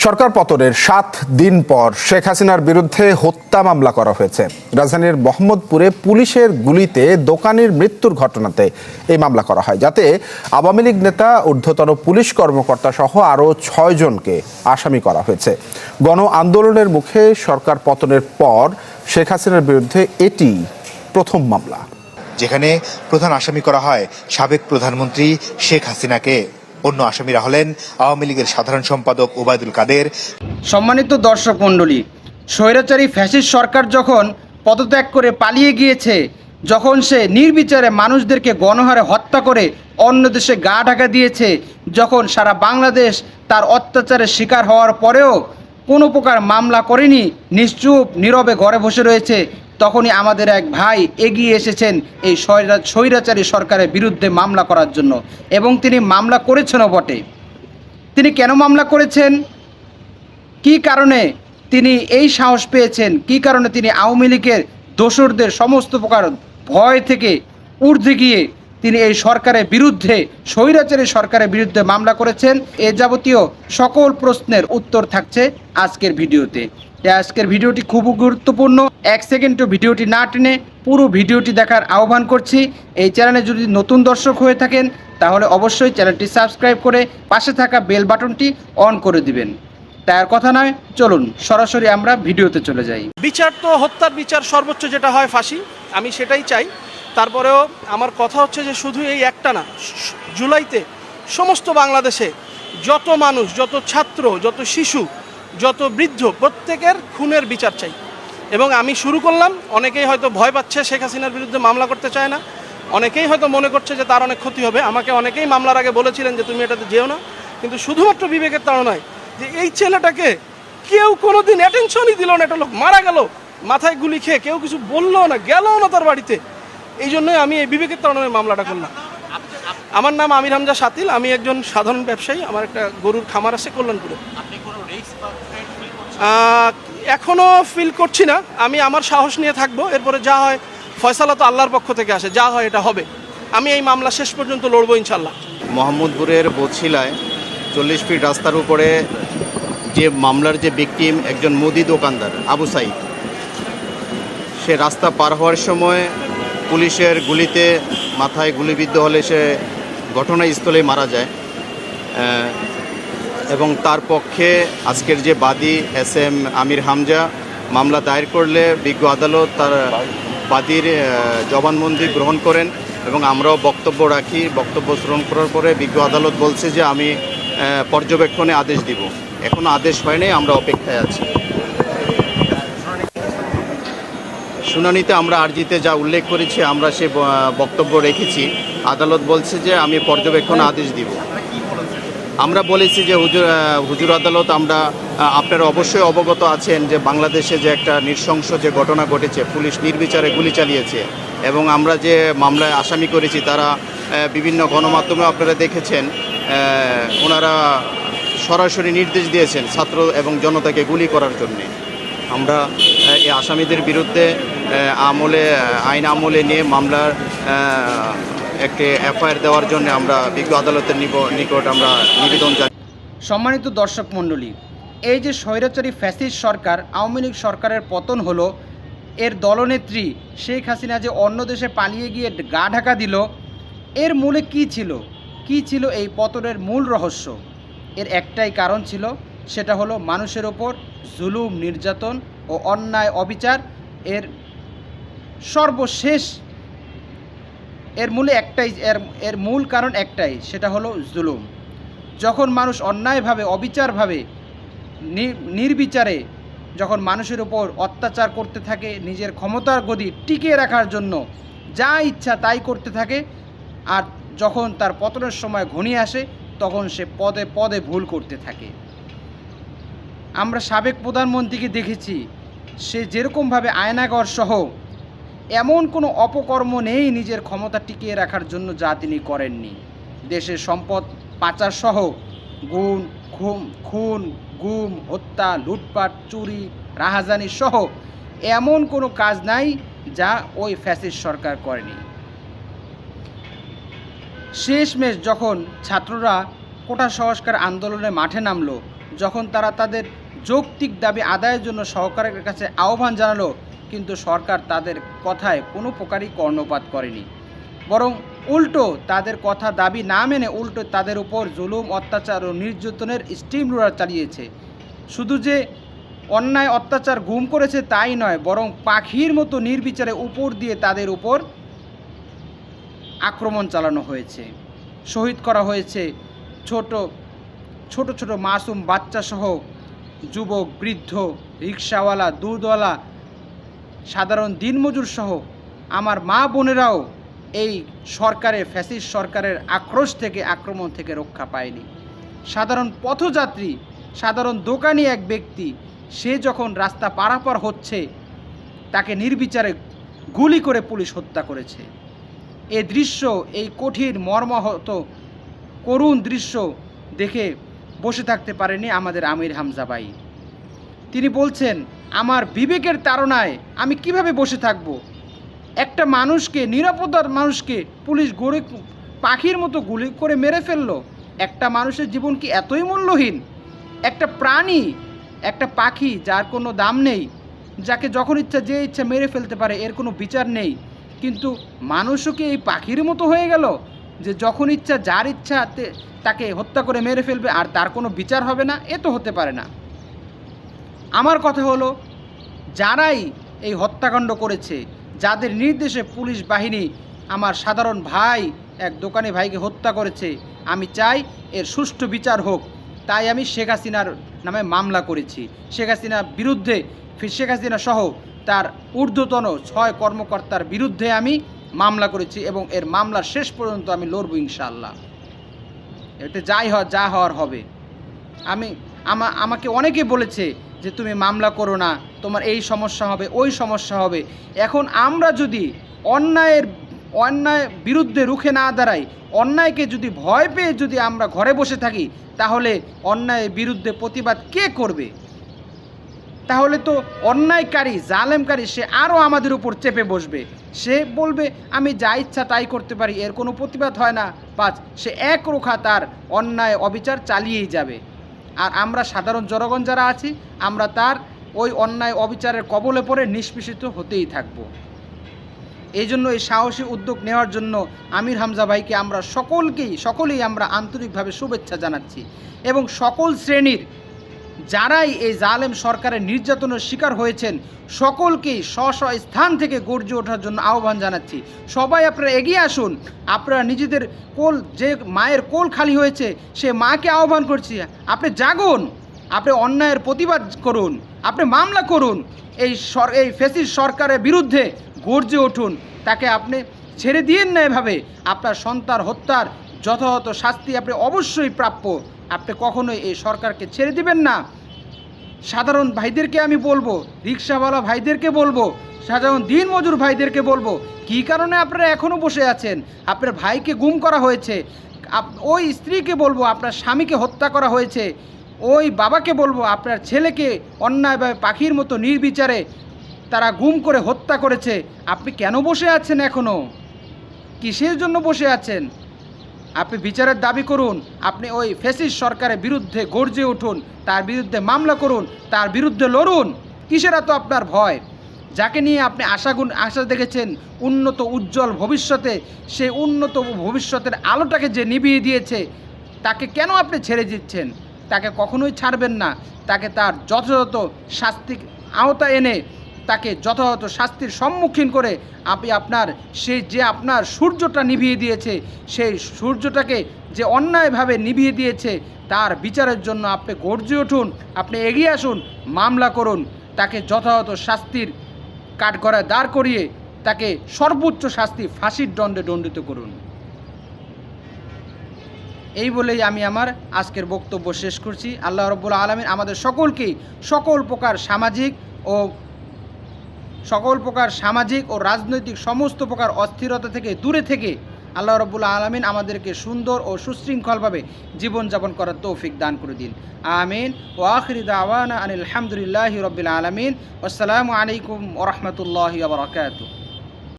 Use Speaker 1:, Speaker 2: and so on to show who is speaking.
Speaker 1: সরকার পতনের 7 দিন পর শেখ হাসিনার বিরুদ্ধে হত্যা মামলা করা হয়েছে। রাজধানীর মোহাম্মদপুরে পুলিশের গুলিতে দোকানির মৃত্যুর ঘটনাতে এই মামলা করা হয়, যাতে আওয়ামী লীগ নেতা, ঊর্ধ্বতন পুলিশ কর্মকর্তা সহ আরও 6 জনকে আসামি করা হয়েছে। গণ আন্দোলনের মুখে সরকার পতনের পর শেখ হাসিনার বিরুদ্ধে এটি প্রথম মামলা,
Speaker 2: যেখানে প্রধান আসামি করা হয় সাবেক প্রধানমন্ত্রী শেখ হাসিনাকে। অন্য আসামিরা হলেন আওয়ামী লীগের সাধারণ সম্পাদক ওবায়দুল কাদের।
Speaker 3: সম্মানিত দর্শক মণ্ডলী, স্বৈরাচারী ফ্যাসিস্ট সরকার যখন পদত্যাগ করে পালিয়ে গিয়েছে, যখন সে নির্বিচারে মানুষদেরকে গণহারে হত্যা করে অন্য দেশে গা ঢাকা দিয়েছে, যখন সারা বাংলাদেশ তার অত্যাচারের শিকার হওয়ার পরেও কোনো প্রকার মামলা করেনি, নিশ্চুপ নীরবে ঘরে বসে রয়েছে, তখনই আমাদের এক ভাই এগিয়ে এসেছেন এই স্বৈরাচারী সরকারের বিরুদ্ধে মামলা করার জন্য। এবং তিনি মামলা করেছেনও বটে। তিনি কেন মামলা করেছেন, কী কারণে তিনি এই সাহস পেয়েছেন, কী কারণে তিনি আওয়ামী লীগের দোসরদের সমস্ত প্রকার ভয় থেকে ঊর্ধ্বে গিয়ে তিনি এই সরকারের বিরুদ্ধে, স্বৈরাচারী সরকারের বিরুদ্ধে মামলা করেছেন, এ যাবতীয় সকল প্রশ্নের উত্তর থাকছে আজকের ভিডিওতে। আজকের ভিডিওটি খুব গুরুত্বপূর্ণ। 1 সেকেন্ডও ভিডিওটি না টেনে পুরো ভিডিওটি দেখার আহ্বান করছি। এই চ্যানেলে যদি নতুন দর্শক হয়ে থাকেন তাহলে অবশ্যই চ্যানেলটি সাবস্ক্রাইব করে পাশে থাকা বেল বাটনটি অন করে দিবেন। তাই আর কথা নয়, চলুন সরাসরি আমরা ভিডিওতে চলে যাই।
Speaker 4: বিচার তো হত্যার বিচার সর্বোচ্চ যেটা হয় ফাঁসি, আমি সেটাই চাই। তারপরেও আমার কথা হচ্ছে যে শুধু এই একটা না, জুলাইতে সমস্ত বাংলাদেশে যত মানুষ, যত ছাত্র, যত শিশু, যত বৃদ্ধ, প্রত্যেকের খুনের বিচার চাই। এবং আমি শুরু করলাম, অনেকেই হয়তো ভয় পাচ্ছে, শেখ হাসিনার বিরুদ্ধে মামলা করতে চায় না, অনেকেই হয়তো মনে করছে যে তার অনেক ক্ষতি হবে। আমাকে অনেকেই মামলার আগে বলেছিলেন যে তুমি এটাতে যেও না, কিন্তু শুধুমাত্র বিবেকের তাড়নায় যে এই ছেলেটাকে কেউ কোনোদিন অ্যাটেনশনই দিল না, একটা লোক মারা গেল মাথায় গুলি খেয়ে, কেউ কিছু বললো না, গেলও না তার বাড়িতে। এই জন্যই আমি এই বিবেকের তাড়নায় মামলাটা করলাম। আমার নাম আমির হামজা শাতিল, আমি একজন সাধারণ ব্যবসায়ী, আমার একটা গরুর খামার আছে কল্যাণপুরে। এখনও ফিল করছি না, আমি আমার সাহস নিয়ে থাকবো। এরপরে যা হয় ফয়সালা তো আল্লাহর পক্ষ থেকে আসে, যা হয় এটা হবে। আমি এই মামলা শেষ পর্যন্ত লড়বো ইনশাল্লাহ।
Speaker 5: মোহাম্মদপুরের বছিলায় 40 ফিট রাস্তার উপরে যে মামলার যে ভিকটিম, একজন মুদি দোকানদার আবু সাইদ, সে রাস্তা পার হওয়ার সময় পুলিশের গুলিতে মাথায় গুলিবিদ্ধ হলে সে ঘটনাস্থলে মারা যায়। এবং তার পক্ষে আজকের যে বাদী SM আমির হামজা মামলা দায়ের করলে বিজ্ঞ আদালত তার বাদীর জবানবন্দি গ্রহণ করেন এবং আমরাও বক্তব্য রাখি। বক্তব্য শ্রবণ করার পরে বিজ্ঞ আদালত বলছে যে আমি পর্যবেক্ষণে আদেশ দিব। এখনও আদেশ হয়নি, আমরা অপেক্ষায় আছি। শুনানিতে আমরা আর্জিতে যা উল্লেখ করেছি আমরা সে বক্তব্য রেখেছি। আদালত বলছে যে আমি পর্যবেক্ষণে আদেশ দিব। আমরা বলেছি যে হুজুর আদালত, আপনারা অবশ্যই অবগত আছেন যে বাংলাদেশে যে একটা নৃশংস যে ঘটনা ঘটেছে, পুলিশ নির্বিচারে গুলি চালিয়েছে এবং আমরা যে মামলায় আসামি করেছি তারা বিভিন্ন গণমাধ্যমে আপনারা দেখেছেন, ওনারা সরাসরি নির্দেশ দিয়েছেন ছাত্র এবং জনতাকে গুলি করার জন্যে। আমরা এই আসামিদের বিরুদ্ধে আইন আমলে নিয়ে মামলার একটি FIR দেওয়ার জন্য আমরা বিজ্ঞ আদালতের নিকট আমরা নিবেদন জানাই।
Speaker 3: সম্মানিত দর্শক মণ্ডলী, এই যে স্বৈরাচারী ফ্যাসিস্ট সরকার, আওয়ামী লীগ সরকারের পতন হলো, এর দলনেত্রী শেখ হাসিনা যে অন্য দেশে পালিয়ে গিয়ে গা ঢাকা দিল, এর মূলে কী ছিল এই পতনের মূল রহস্য? এর একটাই কারণ ছিল, সেটা হলো মানুষের ওপর জুলুম, নির্যাতন ও অন্যায় অবিচার। এর সর্বশেষ এর মূল কারণ একটাই, সেটা হলো জুলুম। যখন মানুষ অন্যায়ভাবে, অবিচারভাবে, নির্বিচারে যখন মানুষের উপর অত্যাচার করতে থাকে, নিজের ক্ষমতার গদি টিকিয়ে রাখার জন্য যা ইচ্ছা তাই করতে থাকে, আর যখন তার পতনের সময় ঘনিয়ে আসে তখন সে পদে পদে ভুল করতে থাকে। আমরা সাবেক প্রধানমন্ত্রীকে দেখেছি, সে যেরকমভাবে আয়নাঘর সহ এমন কোনো অপকর্ম নেই নিজের ক্ষমতা টিকিয়ে রাখার জন্য যা তিনি করেননি। দেশের সম্পদ পাচার সহ খুন, গুম, হত্যা, লুটপাট, চুরি, রাহাজানি সহ এমন কোনো কাজ নাই যা ওই ফ্যাসিস্ট সরকার করেনি। শেষমেশ যখন ছাত্ররা কোটা সংস্কার আন্দোলনে মাঠে নামলো, যখন তারা তাদের যৌক্তিক দাবি আদায়ের জন্য সরকারের কাছে আহ্বান জানালো, কিন্তু সরকার তাদের কথায় কোনো প্রকারই কর্ণপাত করেনি, বরং উল্টো তাদের কথা দাবি না মেনে উল্টো তাদের উপর জুলুম, অত্যাচার ও নির্যাতনের স্টিম রোলার চালিয়েছে। শুধু যে অন্যায় অত্যাচার গুম করেছে তাই নয়, বরং পাখির মতো নির্বিচারে উপর দিয়ে তাদের উপর আক্রমণ চালানো হয়েছে। শহীদ করা হয়েছে ছোট ছোট মাসুম বাচ্চাসহ যুবক, বৃদ্ধ, রিক্সাওয়ালা, দুধওয়ালা, সাধারণ দিনমজুর সহ আমার মা বোনেরাও এই সরকারের, ফ্যাসিস্ট সরকারের আক্রোশ থেকে, আক্রমণ থেকে রক্ষা পায়নি। সাধারণ পথযাত্রী, সাধারণ দোকানি এক ব্যক্তি, সে যখন রাস্তা পারাপার হচ্ছে তাকে নির্বিচারে গুলি করে পুলিশ হত্যা করেছে। এ দৃশ্য, এই কঠিন মর্মাহত করুণ দৃশ্য দেখে বসে থাকতে পারেনি আমাদের আমির হামজা ভাই। তিনি বলছেন, আমার বিবেকের তাড়নায় আমি কিভাবে বসে থাকব? একটা মানুষকে, নিরাপত্তার মানুষকে পুলিশ গড়ে পাখির মতো গুলি করে মেরে ফেললো। একটা মানুষের জীবন কি এতই মূল্যহীন? একটা প্রাণী, একটা পাখি যার কোনো দাম নেই, যাকে যখন ইচ্ছা যে ইচ্ছা মেরে ফেলতে পারে, এর কোনো বিচার নেই, কিন্তু মানুষও কি এই পাখির মতো হয়ে গেল যে যখন ইচ্ছা যার ইচ্ছা তাকে হত্যা করে মেরে ফেলবে আর তার কোনো বিচার হবে না? এ তো হতে পারে না। আমার কথা হলো, যারাই এই হত্যাকাণ্ড করেছে, যাদের নির্দেশে পুলিশ বাহিনী আমার সাধারণ ভাই, এক দোকানি ভাইকে হত্যা করেছে, আমি চাই এর সুষ্ঠু বিচার হোক। তাই আমি শেখ হাসিনার নামে মামলা করেছি। শেখ হাসিনার বিরুদ্ধে, শেখ হাসিনা সহ তার ঊর্ধ্বতন 6 কর্মকর্তার বিরুদ্ধে আমি মামলা করেছি এবং এর মামলার শেষ পর্যন্ত আমি লড়ব ইনশাআল্লাহ। এতে যা হওয়ার হবে। আমাকে অনেকে বলেছে যে তুমি মামলা করো না, তোমার এই সমস্যা হবে, ওই সমস্যা হবে। এখন আমরা যদি অন্যায় বিরুদ্ধে রুখে না দাঁড়াই, অন্যায়কে যদি ভয় পেয়ে যদি আমরা ঘরে বসে থাকি, তাহলে অন্যায়ের বিরুদ্ধে প্রতিবাদ কে করবে? তাহলে তো অন্যায়কারী, জালেমকারী সে আরও আমাদের উপর চেপে বসবে। সে বলবে আমি যা ইচ্ছা তাই করতে পারি, এর কোনো প্রতিবাদ হয় না, বাস সে একরোখা তার অন্যায় অবিচার চালিয়েই যাবে। আর আমরা সাধারণ জনগণ যারা আছি, আমরা তার ওই অন্যায় অবিচারের কবলে পড়ে নিষ্পেষিত হতেই থাকব। এই জন্য এই সাহসী উদ্যোগ নেওয়ার জন্য আমির হামজা ভাইকে আমরা সকলেই আমরা আন্তরিকভাবে শুভেচ্ছা জানাচ্ছি এবং সকল শ্রেণীর যারাই এই জালেম সরকারের নির্যাতনের শিকার হয়েছেন সকলকেই স্ব স্থান থেকে গর্জে ওঠার জন্য আহ্বান জানাচ্ছি। সবাই আপনারা এগিয়ে আসুন, আপনারা নিজেদের কোল, যে মায়ের কোল খালি হয়েছে সে মাকে আহ্বান করছি, আপনি জাগুন, আপনি অন্যায়ের প্রতিবাদ করুন, আপনি মামলা করুন, এই ফ্যাসিস্ট সরকারের বিরুদ্ধে গর্জে উঠুন। তাকে আপনি ছেড়ে দিয়েন না এভাবে। আপনার সন্তান হত্যার যথাযথ শাস্তি আপনি অবশ্যই প্রাপ্য। আপনি কখনোই এই সরকারকে ছেড়ে দিবেন না। সাধারণ ভাইদেরকে আমি বলবো, রিক্সাওয়ালা ভাইদেরকে বলবো, সাধারণ দিনমজুর ভাইদেরকে বলবো, কী কারণে আপনারা এখনও বসে আছেন? আপনার ভাইকে গুম করা হয়েছে, ওই স্ত্রীকে বলবো আপনার স্বামীকে হত্যা করা হয়েছে, ওই বাবাকে বলবো আপনার ছেলেকে অন্যায়ভাবে পাখির মতো নির্বিচারে তারা গুম করে হত্যা করেছে। আপনি কেন বসে আছেন? এখনও কিসের জন্য বসে আছেন? আপনি বিচারের দাবি করুন, আপনি ওই ফ্যাসিস্ট সরকারের বিরুদ্ধে গর্জে উঠুন, তার বিরুদ্ধে মামলা করুন, তার বিরুদ্ধে লড়ুন। কিসের এত আপনার ভয়? যাকে নিয়ে আপনি আশা দেখেছেন উন্নত উজ্জ্বল ভবিষ্যতে, সেই উন্নত ভবিষ্যতের আলোটাকে যে নিভিয়ে দিয়েছে, তাকে কেন আপনি ছেড়ে দিচ্ছেন? তাকে কখনোই ছাড়বেন না। তাকে তার যথাযথ শাস্তির আওতা এনে তাকে যথাযথ শাস্তির সম্মুখীন করে আপনি আপনার আপনার সূর্যটা নিভিয়ে দিয়েছে, সেই সূর্যটাকে যে অন্যায়ভাবে নিভিয়ে দিয়েছে তার বিচারের জন্য আপনি গর্জে উঠুন, আপনি এগিয়ে আসুন, মামলা করুন, তাকে যথাযথ শাস্তির কাঠগড়ায় দাঁড় করিয়ে তাকে সর্বোচ্চ শাস্তি ফাঁসির দণ্ডে দণ্ডিত করুন। এই বলেই আমি আমার আজকের বক্তব্য শেষ করছি। আল্লাহ রাব্বুল আলামিন আমাদের সকলকেই সকল প্রকার সামাজিক ও রাজনৈতিক সমস্ত প্রকার অস্থিরতা থেকে দূরে থেকে আল্লাহ রাব্বুল আলামিন আমাদেরকে সুন্দর ও সুশৃঙ্খলভাবে জীবনযাপন করার তৌফিক দান করে দিন। আমিন। ওয়া আখিরু দাওয়ানা আনিল হামদুলিল্লাহি রাব্বিল আলামিন। আসসালামু আলাইকুম ওয়া রাহমাতুল্লাহি ওয়া বারাকাতুহু।